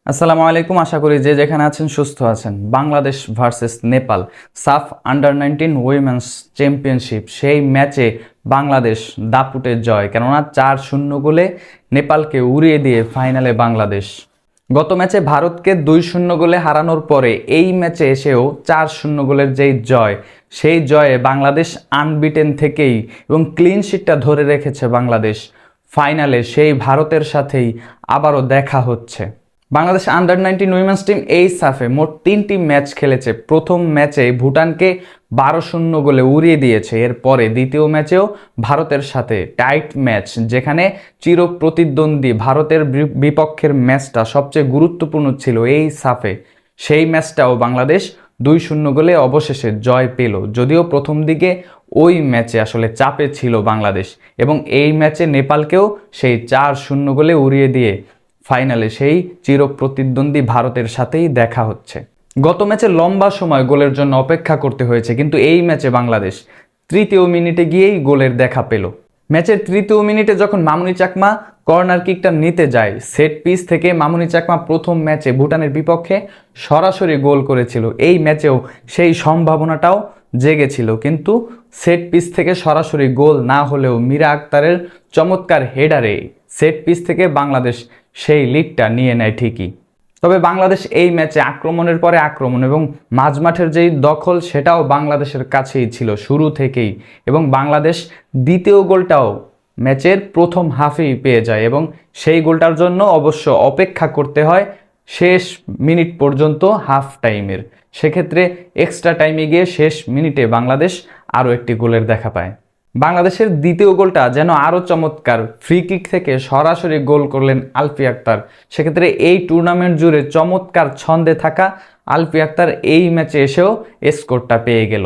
আসসালামু আলাইকুম। আশা করি যে যেখানে আছেন সুস্থ আছেন। বাংলাদেশ ভার্সেস নেপাল সাফ আন্ডার 19 উইমেন্স চ্যাম্পিয়নশিপ, সেই ম্যাচে বাংলাদেশ দাপুটে জয়, কেননা 4-0 গোলে নেপালকে উড়িয়ে দিয়ে ফাইনালে বাংলাদেশ। গত ম্যাচে ভারতকে 2-0 গোলে হারানোর পরে এই ম্যাচে এসেও 4-0 গোলের যেই জয়, সেই জয়ে বাংলাদেশ আনবিটেন থেকেই এবং ক্লিন শিটটা ধরে রেখেছে বাংলাদেশ। ফাইনালে সেই ভারতের সাথেই আবারও দেখা হচ্ছে। বাংলাদেশ আন্ডার 19 উইমেন্স টিম এই সাফে মোট 3টি ম্যাচ খেলেছে। প্রথম ম্যাচে ভুটানকে 12-0 গোলে উড়িয়ে দিয়েছে। এরপরে দ্বিতীয় ম্যাচেও ভারতের সাথে টাইট ম্যাচ, যেখানে চির প্রতিদ্বন্দ্বী ভারতের বিপক্ষের ম্যাচটা সবচেয়ে গুরুত্বপূর্ণ ছিল এই সাফে, সেই ম্যাচটাও বাংলাদেশ 2-0 গোলে অবশেষে জয় পেল। যদিও প্রথম দিকে ওই ম্যাচে আসলে চাপে ছিল বাংলাদেশ, এবং এই ম্যাচে নেপালকেও সেই 4-0 গোলে উড়িয়ে দিয়ে ফাইনালে সেই চির প্রতিদ্বন্দ্বী ভারতের সাথেই দেখা হচ্ছে। গত ম্যাচে লম্বা সময় গোলের জন্য অপেক্ষা করতে হয়েছে, কিন্তু এই ম্যাচে বাংলাদেশ তৃতীয় মিনিটে গিয়েই গোলের দেখা পেল। ম্যাচের তৃতীয় মিনিটে যখন মামুনি চাকমা কর্নার কিকটা নিতে যায়, সেট পিস থেকে মামুনি চাকমা প্রথম ম্যাচে ভুটানের বিপক্ষে সরাসরি গোল করেছিল। এই ম্যাচেও সেই সম্ভাবনাটাও জেগেছিল, কিন্তু সেট পিস থেকে সরাসরি গোল না হলেও মীরা আক্তারের চমৎকার হেডারে সেট পিস থেকে বাংলাদেশ সেই লিডটা নিয়ে নেয় ঠিকই। তবে বাংলাদেশ এই ম্যাচে আক্রমণের পরে আক্রমণ এবং মাঝমাঠের যেই দখল, সেটাও বাংলাদেশের কাছেই ছিল শুরু থেকেই, এবং বাংলাদেশ দ্বিতীয় গোলটাও ম্যাচের প্রথম হাফেই পেয়ে যায়, এবং সেই গোলটার জন্য অবশ্য অপেক্ষা করতে হয় শেষ মিনিট পর্যন্ত হাফ টাইমের। সেক্ষেত্রে এক্সট্রা টাইমে গিয়ে শেষ মিনিটে বাংলাদেশ আরও একটি গোলের দেখা পায়। বাংলাদেশের দ্বিতীয় গোলটা যেন আরও চমৎকার, ফ্রি কিক থেকে সরাসরি গোল করলেন আলফি আক্তার। সেক্ষেত্রে এই টুর্নামেন্ট জুড়ে চমৎকার ছন্দে থাকা আলফি আক্তার এই ম্যাচে এসেও স্কোরটা পেয়ে গেল।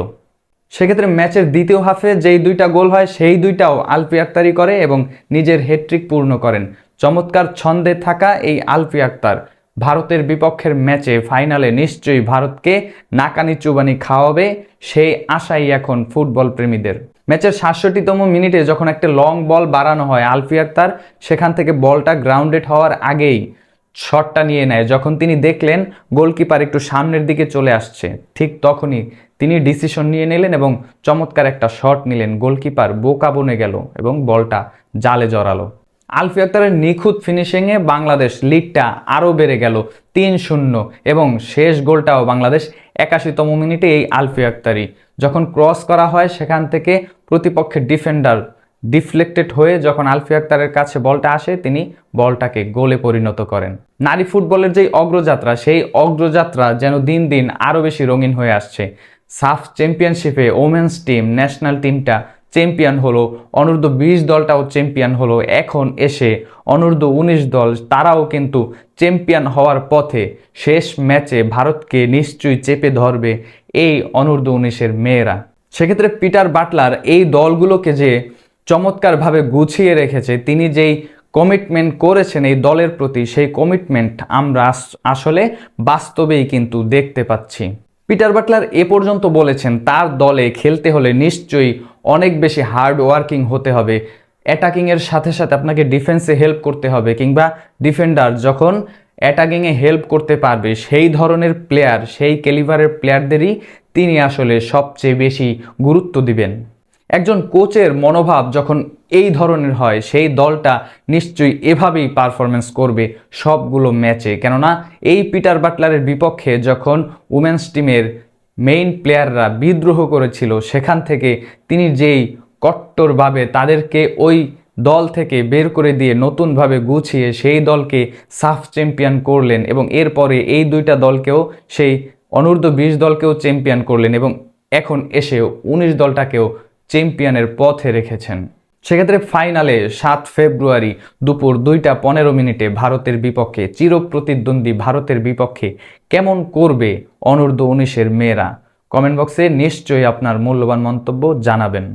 সেক্ষেত্রে ম্যাচের দ্বিতীয় হাফে যেই দুইটা গোল হয়, সেই দুইটাও আলফি আক্তারই করে এবং নিজের হ্যাটট্রিক পূর্ণ করেন। চমৎকার ছন্দে থাকা এই আলফি আক্তার ভারতের বিপক্ষের ম্যাচে ফাইনালে নিশ্চয়ই ভারতকে নাকানি চুবানি খাওয়াবে, সেই আশাই এখন ফুটবল প্রেমীদের। ম্যাচের ৬৭তম মিনিটে যখন একটা লং বল বাড়ানো হয়, আলফি আক্তার সেখান থেকে বলটা গ্রাউন্ডেড হওয়ার আগেই শটটা নিয়ে নেয়। যখন তিনি দেখলেন গোলকিপার একটু সামনের দিকে চলে আসছে, ঠিক তখনই তিনি ডিসিশন নিয়ে নিলেন এবং চমৎকার একটা শট নিলেন। গোলকিপার বোকা বনে গেল এবং বলটা জালে জড়ালো। আলফি আক্তারের নিখুঁত ফিনিশিংয়ে বাংলাদেশ লিডটা আরও বেড়ে গেল ৩-০, এবং শেষ গোলটাও বাংলাদেশ ৮১তম মিনিটে এই আলফি আক্তারই। যখন ক্রস করা হয়, সেখান থেকে প্রতিপক্ষের ডিফেন্ডার ডিফ্লেক্টেড হয়ে যখন আলফি আক্তারের কাছে বলটা আসে, তিনি বলটাকে গোলে পরিণত করেন। নারী ফুটবলের যেই অগ্রযাত্রা, সেই অগ্রযাত্রা যেন দিন দিন আরও বেশি রঙিন হয়ে আসছে। সাফ চ্যাম্পিয়নশিপে ওমেন্স টিম, ন্যাশনাল টিমটা চ্যাম্পিয়ন হলো, অনূর্ধ্ব-20 দলটাও চ্যাম্পিয়ন হলো। এখন এসে অনূর্ধ্ব-19 দল, তারাও কিন্তু চ্যাম্পিয়ন হওয়ার পথে। শেষ ম্যাচে ভারতকে নিশ্চয়ই চেপে ধরবে এই অনূর্ধ্ব-19-এর মেয়েরা। সেক্ষেত্রে পিটার বাটলার এই দলগুলোকে যে চমৎকারভাবে গুছিয়ে রেখেছে, তিনি যেই কমিটমেন্ট করেছেন এই দলের প্রতি, সেই কমিটমেন্ট আমরা আসলে বাস্তবেই কিন্তু দেখতে পাচ্ছি। পিটার বাটলার এ পর্যন্ত বলেছেন তার দলে খেলতে হলে নিশ্চয়ই অনেক বেশি হার্ড ওয়ার্কিং হতে হবে। অ্যাটাকিংয়ের সাথে সাথে আপনাকে ডিফেন্সে হেল্প করতে হবে, কিংবা ডিফেন্ডার যখন অ্যাটাকিংয়ে হেল্প করতে পারবে, সেই ধরনের প্লেয়ার, সেই ক্যালিবারের প্লেয়ারদেরই তিনি আসলে সবচেয়ে বেশি গুরুত্ব দিবেন। একজন কোচের মনোভাব যখন এই ধরনের হয়, সেই দলটা নিশ্চয়ই এভাবেই পারফরমেন্স করবে সবগুলো ম্যাচে। কেননা এই পিটার বাটলারের বিপক্ষে যখন উমেন্স টিমের মেইন প্লেয়াররা বিদ্রোহ করেছিল, সেখান থেকে তিনি যেই কট্টরভাবে তাদেরকে ওই দল থেকে বের করে দিয়ে নতুনভাবে গুছিয়ে সেই দলকে সাফ চ্যাম্পিয়ন করলেন, এবং এরপরে এই দুইটা দলকেও, সেই অনূর্ধ্ব-20 দলকেও চ্যাম্পিয়ন করলেন, এবং এখন এসে 19 দলটাকেও চ্যাম্পিয়নের পথে রেখেছেন। সেক্ষেত্রে ফাইনালে 7 ফেব্রুয়ারি দুপুর 2:15 ভারতের বিপক্ষে, চিরপ্রতিদ্বন্দ্বী ভারতের বিপক্ষে কেমন করবে অনূর্ধ্ব-19-এর মেয়েরা? কমেন্ট বক্সে নিশ্চয়ই আপনার মূল্যবান মন্তব্য জানাবেন।